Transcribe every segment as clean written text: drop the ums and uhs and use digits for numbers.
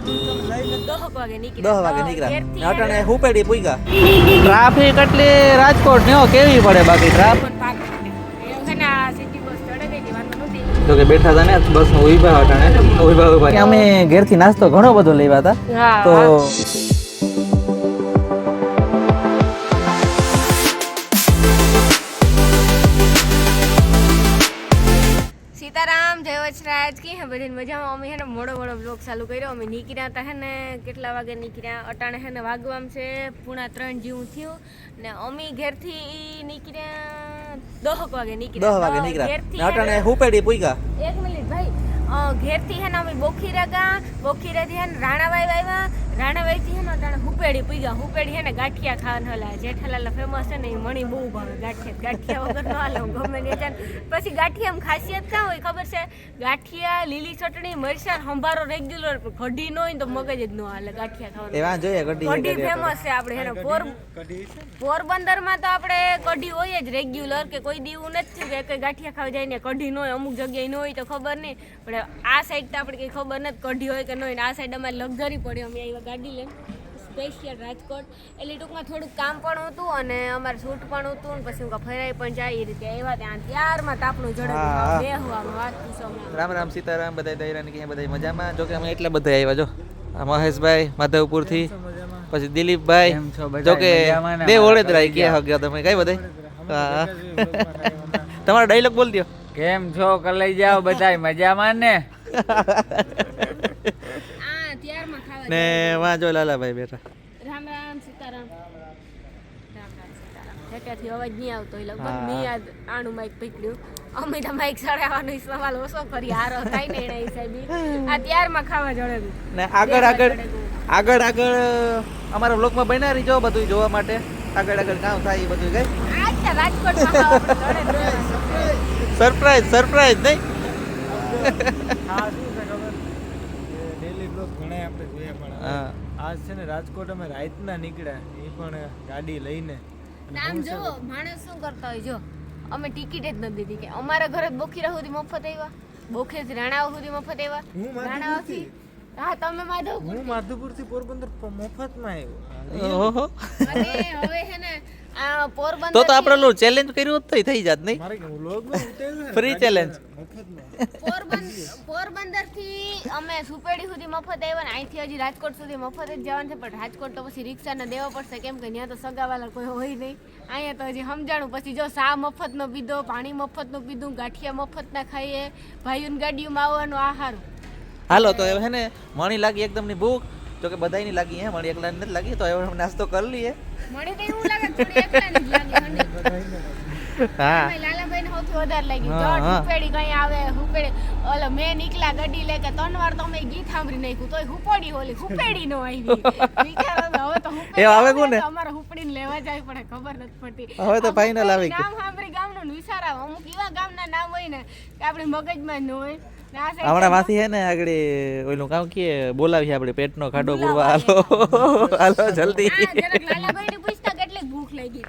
10 વાગે નીકળ્યા અટાણે હુપેડી પૂગ્યા ટ્રાફિક એટલે રાજકોટ ને કેવી પડે બાકી જો કે બેઠા હતા ને બસ માં ઉભા અટાણે ઉભા અમે ઘેર થી નાસ્તો ઘણો બધો લેવા હતા તો સીતારામ જય વચરાજ કી હે બધી મજામાં અમે હે ને મોડો બ્લોગ ચાલુ કર્યો અમે નીકળ્યા હતા હે ને કેટલા વાગે નીકળ્યા અટાણે હે ને વાગવામ છે 2:30 જેવું થયું ને અમે ઘેરથી નીકળ્યા 10 વાગે નીકળ્યા અટાણે હુપેડી પૂગ્યા 1 મિનિટ ભાઈ ઘેરથી હે ને અમે બોખીરાથી હે ને રાણાવાઈ આવ્યા રાણાવાઈથી હે ને અટાણે હુપેડી પૂગ્યા હુપેડી હે ને ગાંઠિયા ખાવાનું હલા જેઠાલાલ ફેમસ છે ને એ મણી બહુ ભાવે ગાંઠિયા વગર ન હાલે હું ગમે ને પછી ગાંઠિયામાં ખાસિયત કાં હોય ખબર છે ગાંઠિયા લીલી ચટણી મરચાં સંભારો રેગ્યુલર કઢી ન હોય તો મગજ જ ન હાલે ગાંઠિયા ખાવાનું કઢી ફેમસ છે આપણે હે ને પોરબંદરમાં તો આપણે કઢી હોય જ રેગ્યુલર કે કોઈ દીવું નથી કે કઈ ગાંઠિયા ખાવા જાય ને કઢી ન હોય અમુક જગ્યાએ ન હોય તો ખબર નહીં પણ આ સાઈડ તો આપણે કંઈ ખબર નથી કઢી હોય કે ન હોય આ સાઈડ અમારે લક્ઝરી પડી અમે આવ્યા ગાડી લઈને સ્પેશિયલ રાજકોટ એટલે ટૂંકમાં થોડુંક કામ પણ હતું અને અમારે શૂટ પણ હતું ને પછી હું ફરાઈ પણ જાય એ રીતે આવ્યા ત્યાં ત્યારમાં તાપનું ઝડપ બેહવામાં વાત પૂછો રામ રામ સીતારામ બધા દૈરાની કે બધા મજામાં જો કે અમે એટલા બધા આવ્યા જો આ મહેશભાઈ માધવપુર થી પછી દિલીપભાઈ જો કે બે વડોદરા કે હગ્યા તમે કઈ બધા તમારો ડાયલોગ બોલ દો કેમ છો કલઈ જાવ બધા મજામાં ને ને વાં જો લાલાભાઈ બેઠા રામ રામ સીતારામ ત્યાંથી અવાજ નહીં આવતો એ લગભગ મેં આનું માઇક પકડ્યું અમે તો માઇક ચડાવવાનો સવાલ ઓછો કરી હારો થાય ને એના હિસાબે આ ત્યારમાં ખાવા જડે ને આગળ અમારા બ્લોગમાં બન્યા રહી જો બધું જોવા માટે આગળ કામ થાય એ બધું કઈ આ રાજકોટ સરપ્રાઈઝ નહીં આજ છે ને રાજકોટ અમે રાતના નીકળ્યા એ પણ ગાડી લઈને આમ જો માણસ શું કરતા હોય જો અમે ટિકિટ જ નથી દીધી કે અમારા ઘરે બોખીરા સુધી મફત આવ્યા બોખીરાથી રાણાવા સુધી મફત આવ્યા રાણાવાથી હા તમે માધવપુર થી પોરબંદર મફતમાં ઓહો અને હવે છે ને આ પોરબંદર તો આપણે લો ચેલેન્જ કર્યું તો થઈ જાત નહીં ફ્રી ચેલેન્જ પોરબંદર થી અમે સુપેડી સુધી મફત આવ્યા ને અહીંથી હજી રાજકોટ સુધી મફત જ જવાનું છે પણ રાજકોટ તો પછી રિક્ષાને દેવા પડશે કેમ કે ત્યાં તો સગાવાલા કોઈ હોય નહીં અહીંયા તો હજી સમજાણું પછી જો સા મફતનો પીધો પાણી મફતનું પીધું ગાંઠિયા મફતના ખાઈએ ભાઈઓની ગાડીઓમાં આવવાનું આહાર હાલો તો હવે હે ને મણી લાગી એકદમ ની ભૂખ જો કે બધાયની લાગી હે મણી એકલા નથી લાગી તો હવે નાસ્તો કરી લઈએ મણી તો એવું લાગે થોડી એકલા ની લાગી હા લાલાભાઈ ને સૌથી વધારે લાગી જો હુપેડી કઈ આવે હુપેડી ઓલો મેં નીકળા ગાડી લે કે 3 વાર તો મેં ગીત સાંભળી નાખ્યું તોય હુપડી ઓલી હુપેડી નો આવી વિચારો હવે તો હુપેડી એ આવે કોને અમારે હુપડીને લેવા જાય પડે ખબર નથી પડતી હવે તો ફાઇનલ આવી ગયું નામ સાંભળી ગામનું વિચાર આવે અમુક એવા ગામના નામ હોય ને કે આપણી મગજમાં ન હોય હમણાં માંથી હે ને આગળ ઓલું કામ કે બોલાવી આપણે પેટનો ખાડો પૂરવા હાલો જલ્દી લાલાભાઈ ને પૂછતા કેટલી ભૂખ લાગી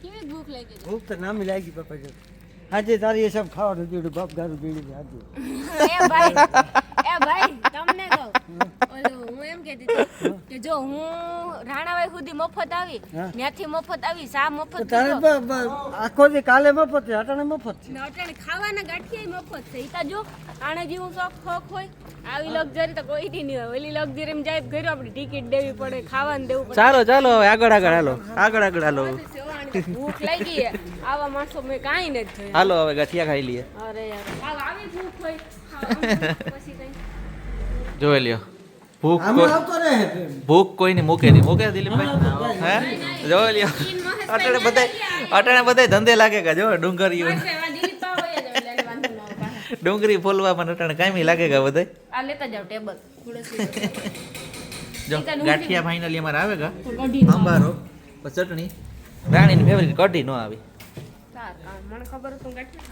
કેવી ભૂખ લાગી ભૂખ તો નામી લાગી બાપા જો આજે તારી એ સબ ખાવાનું દીધું બાપ ગારું પીડી આજે એ ભાઈ તમને કહું ઓલો હું એમ કહેતી હતી કે જો હું રાણાવાઈ સુધી મફત આવી ત્યાંથી મફત આવી સા મફત આખો દી કાલે મફત છે અટાણે મફત છે અટાણે ખાવાના ગાંઠિયા મફત છે ઈતા જો આણે જેવું શોખ હોય આવી લક્ઝરી તો કોઈ દી નહીં હોય ઓલી લક્ઝરી માં જાય ઘરે આપણી ટિકિટ દેવી પડે ખાવાનું દેવું પડે ચાલો હવે આગળ હાલો ભૂખ લાગી આવા માણસો મેં કાંઈ નથી જોયા હાલો હવે ગાંઠિયા ખાઈ લઈએ અરે યાર આવી ભૂખ હોય પછી કઈ જોઈ લ્યો ભૂખ કોઈ ની મૂકે દિલીપભાઈ હે જોઈ લ્યો અટાણે બધા ધંધે લાગે કે જો ડુંગળી ફોલવા પણ અટાણે કાયમી લાગે કે બધા આ લેતા જાવ ટેબલ જો ગાંઠિયા ફાઇનલી અમારે આવે કા અંબારો ચટણી રાણીની ફેવરિટ કઢી નો આવી મને ખબર હતું ગાંઠિયા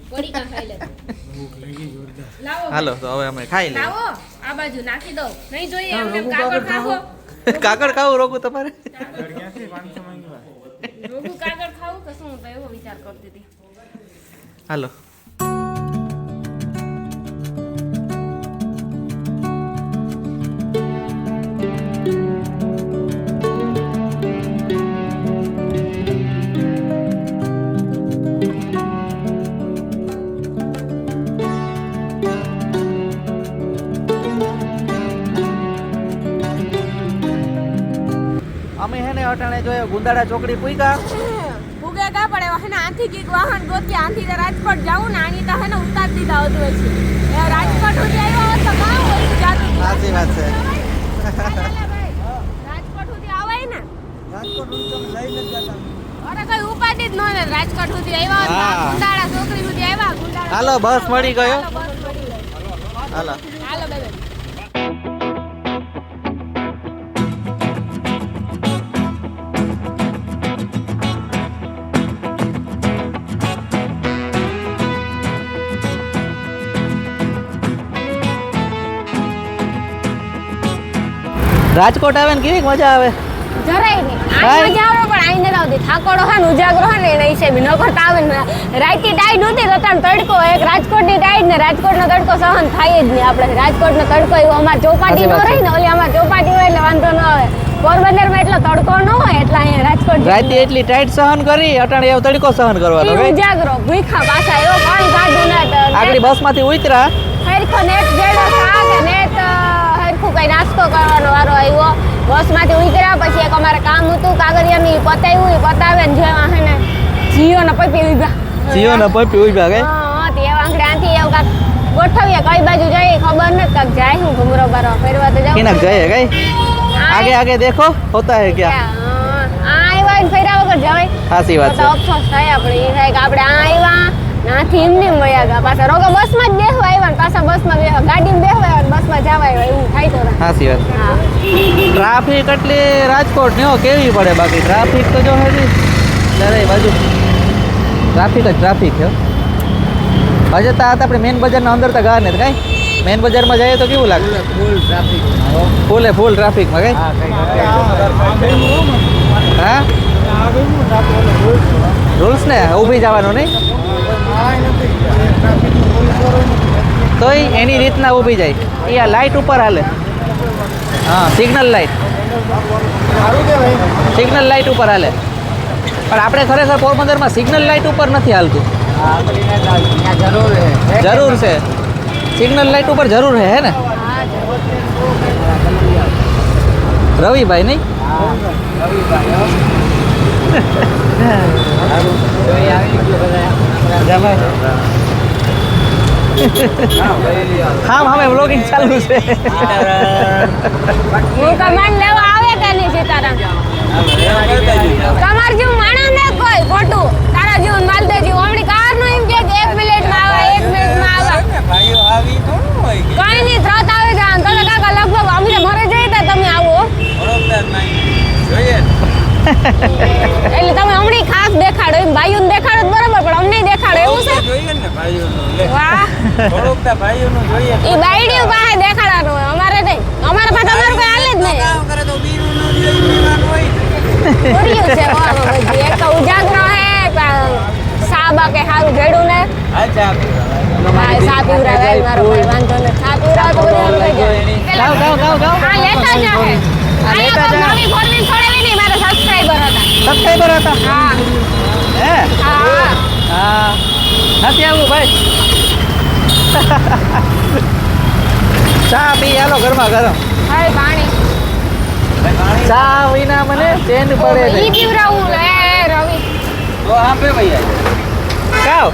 ખાવી કા ખાઈ લે લાવો હાલો તો હવે અમે ખાઈ લઈએ લાવો આ બાજુ નાખી દો નહીં જોઈએ એમ કાગળ ખાવો કાગળ ખાવું રોકું તમારે રોકું કાગળ ખાવું કે શું તો એવો વિચાર કરતી હતી હાલો અટાણે જોયો ગુંદાડા ચોકડી પૂઈકા ભૂગે કા પડે હે ને આથી કીક વાહન ગોતી આથી તો રાજકોટ જાવું ને આની તો હે ને ઉતાર દીધા હતું છે એ રાજકોટ સુધી આવ્યો હોત તો કામ હોય જાતું સાચી વાત છે રાજકોટ સુધી આવાય ને રાજકોટ તમે લઈ નથી જતા અરે કઈ ઉપાધિ જ ન ને રાજકોટ સુધી આવ્યા હોત હા. ગુંદાડા ચોકડી સુધી આવ્યા ગુંદાડા હાલો બસ મળી ગયો હાલો, બસ મળી ગઈ. હાલો હાલો બેબી રાજકોટ આવે ને કેવી મજા આવે જરાય નહીં કાંઈ? આઈ મજા આવે પણ આઈ નથી આવતી થાકોડો હે ને ઉજાગરો હે ને એના હિસાબે ન કરતા આવે ને રાઈતી ટાઈડ હતી રતન તડકો એક રાજકોટની ટાઈડ ને રાજકોટનો તડકો સહન થાય જ નહીં આપણે રાજકોટનો તડકો એવો અમાર ચોપાટી નો સાચી વાત છે. રહી ને ઓલી અમાર ચોપાટી હોય એટલે વાંધો ન આવે પોરબંદરમાં એટલો તડકો ન હોય એટલે અહીંયા રાજકોટ રાતે એટલી ટાઈટ સહન કરી અટાણે એવો તડકો સહન કરવાનો ઈ હવે ઉજાગરો ભૂખા પાછા એવો પાણી કાઢું ના આગળ બસમાંથી ઉતરા હરખો નેટ જેડો શાક નેટ હરખું કઈ નાસ્તો કરવાનો વારો આવ્યો બસમાંથી ઉતર્યા પછી એક અમારે કામ હતું કાગળિયાની પતાવ્યું ઈ પતાવે ને જેવા હે ને જીઓના પપી ઉભા જીઓ ને પપી ઉભા ગઈ હા તે આંગળે આંથી એવું કાક ગોઠવીએ કઈ બાજુ જઈએ ખબર નથી કાક જાય હું ઘુમરો બારો ફેરવા તો જાવ કિનક જઈએ ગઈ आगे आगे देखो होता है क्या આવ્યા ને ફેર્યા વગર જવાય સાચી વાત તો છે અફસોસ થાય આપણે એ થાય કે આપણે આ આવ્યા નાથી એમને વયા ગયા પાછા રોગો બસમાં જ બેસવા આવ્યા ને પાછા બસમાં બેસવા ગાડીમાં બેસવા આવ્યા ને બસમાં જવા આવ્યા એવું થાય તો સાચી વાત હા ટ્રાફિક એટલે રાજકોટ ને કેવી પડે બાકી ટ્રાફિક તો જો હે ચારે બાજુ ટ્રાફિક જ ટ્રાફિક છે હજે તો આપણે મેન બજારના અંદર તો ગયા ને કઈ મેન બજારમાં જઈએ તો કેવું લાગે ફૂલ ટ્રાફિક ફૂલે ફૂલ ટ્રાફિકમાં કઈ હા રૂલ્સ ને ઊભી જવાનું નહીં તોય એની રીતના ઊભી જાય એ આ લાઇટ ઉપર હાલે હા સિગ્નલ લાઇટ સિગ્નલ લાઇટ ઉપર હાલે પણ આપણે ખરેખર પોરબંદરમાં સિગ્નલ લાઇટ ઉપર નથી હાલતું જરૂર છે સિગ્નલ લાઇટ ઉપર જરૂર હે ને રવિભાઈ નહીં હા હવે વ્લોગિંગ ચાલુ છે હું કમાન લેવા આવે કે નહીં સીતારામ તમાર જેવું માણસ ને કોઈ ખોટું તારા જેવું માલ દેજી હમણી કાર નો એમ કે 1 મિનિટમાં આવે 1 મિનિટમાં આવે કઈ નહીં ત્રત આવે જાન તો કાકા લગભગ અમે મરે જઈએ તો તમે આવો એટલે તમે હમણી ખાસ દેખાડો એમ ભાઈઓને દેખાડો તો બરાબર પણ અમને દેખાડો એવું છે વાહ એ બાયડી પાસે દેખાડવાનું હોય અમારે નહીં અમારા પાસે તમારું કોઈ હાલે જ નહીં પૂર્યું છે વાહ બધી એક તો ઉજાગરો હે સાબા કે હારું ભેડું ને ભાઈ સા પીવરાવે મારો ભાઈ વાંધો ને સા પીવરાવ તો બધું ગાવ ગાવ ગાવ ગાવ હા લેતા જ હે અહીંયા કોઈ નવી ફોનની છોડેલી નહીં મારા સબસ્ક્રાઇબર હતા સબસ્ક્રાઈબર હતા હા હે હા હા નથી આવું ભાઈ ચા પી હાલો ગરમા ગરમ હવે પાણી ચા વિના મને ચેન પડે ઈ નહીં પીવરાવું લે રવિ ગાવ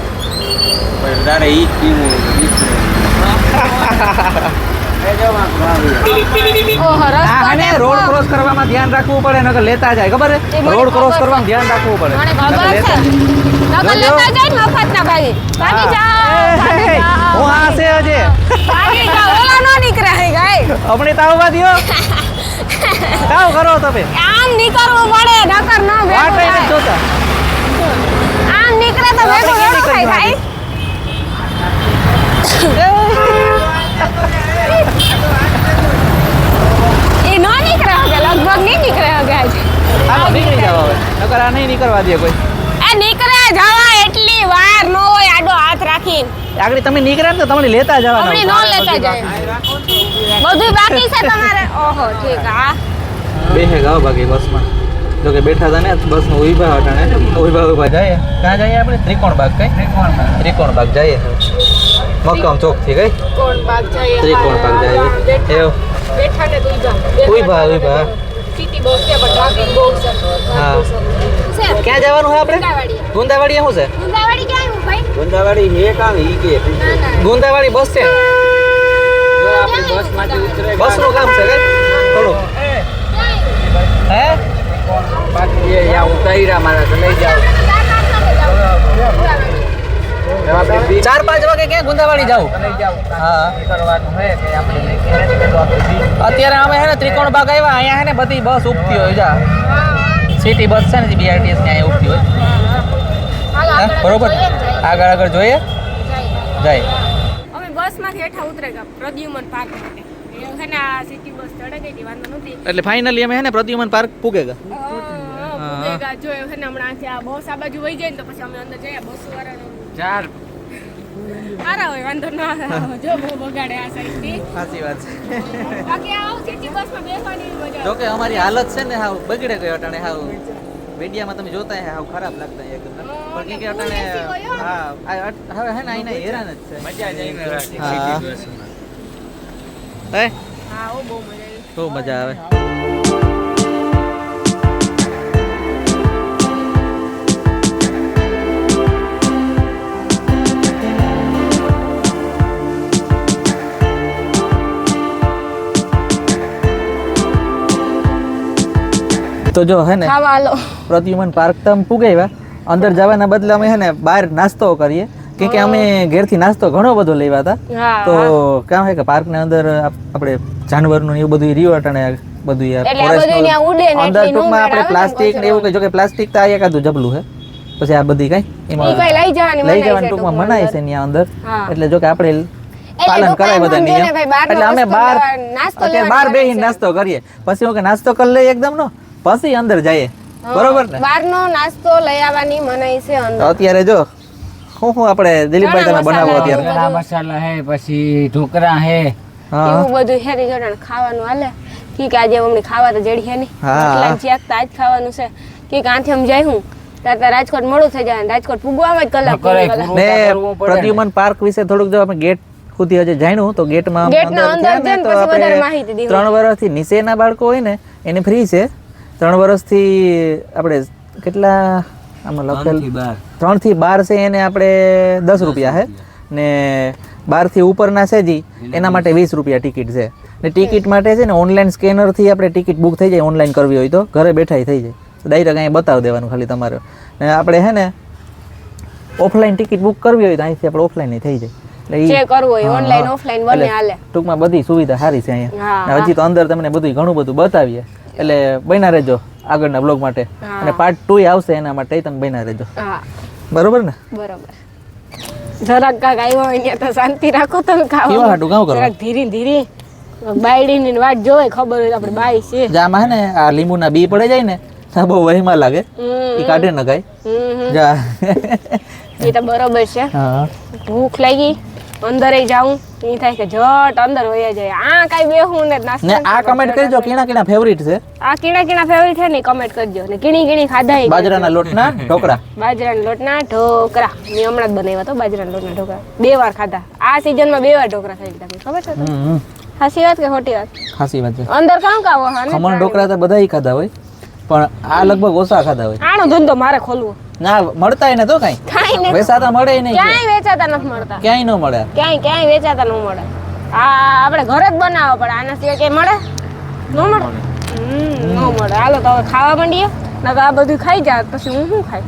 ઓહો હા ને રસ્તો રોડ ક્રોસ કરવામાં ધ્યાન રાખવું પડે નકર લેતા જાય ખબર એ છે મને રોડ ક્રોસ ખબર કરવામાં છે. ધ્યાન રાખવું પડે મને નકર ખબર છે લેતા નકર જોજો. લેતા જાય ને મફતના ભાગી ભાગી જાઓ ભાગી એ, જાઓ હું આ છે હજે ભાગી જાઓ ઓલા નો નીકળે હે ગાય હમણે તો આવવા દ્યો કાવ કરો તમે આમ નીકળવું પડે નકર ન વાટ ભેગું નથી થાય. જોતા આમ નીકળે તો આપણે ભેગું કેમ ભેગું થાય નીકળવાનું? ભાઈ એ નો નીકળે હવે લગભગ નહીં નીકળે હવે આજે હાલો નીકળી જાવ હવે નકર આ નહીં નીકળવા દે કોઈ એ નીકળે જવા એટલી વાર નો હોય આડો હાથ રાખીને આગળ તમે નીકળ્યા ને તો તમને લેતા હમણાં જવાના નો લેતા જાય બધું બાકી છે તમારે ઓહો ઠીક હા બેહે ગાવ બાકી બસમાં જો કે બેઠા હતા ને બસમાં ઉભા હટાણે ઉભા જાય ક્યાં જઈએ આપણે ત્રિકોણ બાગ કઈ ત્રિકોણ બાગ જઈએ મક્કમ ચોક થી કઈ કોણ ભાગ જાય ત્રિકોણ બાગ જાય એવું બેઠા ને તું ઉભા સિટી બસ છે પણ ટ્રાફિક બહુ છે હા. છે ક્યાં જવાનું છે આપણે ગુંદાવાડી ગુંદાવાડી શું છે ગુંદાવાડી ક્યાં આવ્યું ભાઈ ગુંદાવાડી હે કામ ઈ કે ના ના ગુંદાવાડી બસ સ્ટેન્ડ જો આપણી બસ માંથી ઉતરે બસ નું કામ છે કઈ થોડું હે બાકી એ યા ઉતાર્યા મારા તો લઈ જાવ આપણે 4-5 વાગે ક્યાં ગુંદાવાડી જાવ લઈ જાવ હા કરવાનું હે કે આપણે લઈ કે તો આપણે અત્યારે અમે હે ને ત્રિકોણ બાગ આવ્યા અહીંયા હે ને બધી બસ ઉભતી હોય જા સિટી બસ છે ને BRTS ને અહીંયા ઉભતી હોય હા, બરોબર આગળ આગળ જોઈએ જાય અમે બસમાંથી હેઠા ઉતરે ગયા પ્રદ્યુમન પાર્ક માટે એ છે ને આ સિટી બસ ચડે ગઈ હતી વાંધો નથી એટલે ફાઇનલી અમે હે ને પ્રદ્યુમન પાર્ક પૂગેગા ભેગા જોયો છે ને હમણાંથી આ બસ આ બાજુ વહી જાય ને તો પછી અમે અંદર જઈએ બસ વાળાને ચાર સારા હોય વાંધો ના આવે. જો બહુ બગાડે આ સાઈડથી સાચી વાત છે બાકી આવું સિટી બસમાં બેસવાની મજા આવે. જો કે અમારી હાલત છે ને હાવ બગડે ગયો અટાણે હાવ મીડિયામાં તમે જોતા હે હાવ ખરાબ લાગતા એકદમ પણ કે અટાણે હા હવે હે ને આઈને હેરાન જ છે મજા જઈને રાખી હા. સિટી બસમાં હે હા ઓ બહુ મજા આવી. બહુ મજા આવે તો જો હે ને ખાવા હાલો પ્રદ્યુમન પાર્ક તો અમે પુગાવ્યા અંદર જવાના બદલે અમે હે ને બહાર નાસ્તો કરીએ કેમ કે અમે ઘેરથી નાસ્તો ઘણો બધો લેવા હતા હા તો કામ હે કે પાર્ક ને અંદર આપણે જાનવરનું ને એવું બધું રહ્યું અટાણે બધું યાર એટલે આ બધું ત્યાં ઉડે ને અંદર એટલી નો ટૂંકમાં આપણે મેળ આવે ને પ્લાસ્ટિક ને એવું કઈ જો કે પ્લાસ્ટિક તો આ એકાદું જબલું છે પછી આ બધી કઈ ઈ કઈ લઈ જવાની લઈ મનાઈ જવાનું છે ટૂંકમાં મનાય છે ત્યાં અંદર હા. એટલે જો કે આપણે એટલે પાલન કરાય બધા દુકાનમાં નિયમ છે ને ભાઈ, બહારનો એટલે અમે વસ્તુ બહાર નાસ્તો અત્યારે લેવાની બહાર મનાઈ બેહીને છે. નાસ્તો કરીએ પછી હું કે નાસ્તો કરી લઈએ એકદમ નો પછી અંદર જઈએ બરોબર ને બહારનો નાસ્તો લઈ આવવાની મનાઈ છે અંદર. તો અત્યારે જો હું આપણે દિલીપભાઈ તમે બનાવો અત્યારે ચણા મસાલા હે પછી ઢોકળા હે હા એવું બધું હેરી જોડાણ ખાવાનું હાલે કે આજે અમને ખાવા તો જડી હે નહીં હા. રોટલા ચેકતા આજ ખાવાનું છે કે આથી અમે જાય હું ત્યાં રાજકોટ મોડું થઈ જાય ને રાજકોટ પૂગવામાં જ કલાક કરાય પૂરી કલાક. ને કરવું પડે ને. પ્રદ્યુમન પાર્ક વિશે થોડુંક જો આપણે ગેટ સુધી હજી જાણ્યું તો ગેટમાં ગેટના અંદર જઈને પછી વધારે માહિતી દીધી. 3 વર્ષથી નીચેના બાળકો હોય ને એને ફ્રી છે 3 વર્ષથી આપણે કેટલા આમાં લખેલ 3 થી 12 છે એને આપણે 10 રૂપિયા છે ને 12 થી ઉપરના છે જી એના માટે 20 રૂપિયા ટિકિટ છે ને ટિકિટ માટે છે ને ઓનલાઈન સ્કેનર થી આપણે ટિકિટ બુક થઈ જાય ઓનલાઈન કરવી હોય તો ઘરે બેઠા થઈ જાય ડાયરેક્ટ અહીંયા બતાવી દેવાનું ખાલી તમારે ને આપણે હે ને ઓફલાઈન ટિકિટ બુક કરવી હોય તો અહીંથી આપણે ઓફલાઈન થઈ જાય એટલે ઈ- જે કરવું હોય હા, ઓનલાઈન હા. ઓફલાઈન બંને એટલે હાલે ટૂંકમાં બધી સુવિધા સારી છે અહીંયા હા, ને હજી તો અંદર તમને બધું ઘણું બધું બતાવીએ એટલે બન્યા રહેજો આગળના બ્લોગ માટે હા. અને પાર્ટ 2 આવશે એના માટે તમે બન્યા રહેજો હા બરોબર ને બરોબર જરાક કાક આવ્યો હોય ત્યાં તો શાંતિ રાખો તમે કેવા ખાવા હાટું કામ કરો જરાક ધીરે ધીરે બાયડીની વાટ જોવે ખબર હોય તો આપણે બાઈ છે જા આમાં હે ને આ લીંબુના બી પડે જાય ને તો બહુ વહીમાં લાગે હમ, ઈ કાઢે નખાય હમ, જા એ તો બરોબર છે હા ભૂખ લાગી અંદર જાઉં એ થાય કે જટ અંદર વયા જાય આ કાઈ બેહું ને નાસ્તો ને આ કમેન્ટ કરજો કેના કેના ફેવરિટ છે આ કીણા કીણા ફેવરિટ છે ને કમેન્ટ કરજો ને કીણી કીણી ખાધા ઈ બાજરાના લોટના ઢોકળા બાજરાના લોટના ઢોકળા મેં હમણાં જ બનાવ્યા તો બાજરાના લોટના ઢોકળા 2 વાર ખાધા આ સીઝનમાં 2 વાર ઢોકળા ખાઈ લીધા ખબર છે તમને? હમ સાચી વાત કે ખોટી વાત ખાસી વાત છે અંદર કામ કાવો હા ને ખમણ ઢોકળા તો બધાય ખાધા હોય પણ આ લગભગ ઓછા ખાધા હોય આનો ધંધો મારે ખોલવો ના મળતાય ને તો કઈ કાંઈ નહીં વેસાતા મળે નહીં ક્યાંય વેચાતા નથી મળતા ક્યાંય ન મળે ક્યાંય વેચાતા ન મળે આ આપણે ઘરે જ બનાવવા પડે આના સિવાય ક્યાંય મળે ન મળે ન મળે હાલો તો હવે ખાવા માંડીએ ના તો આ બધું ખાઈ જાય પછી હું શું ખાય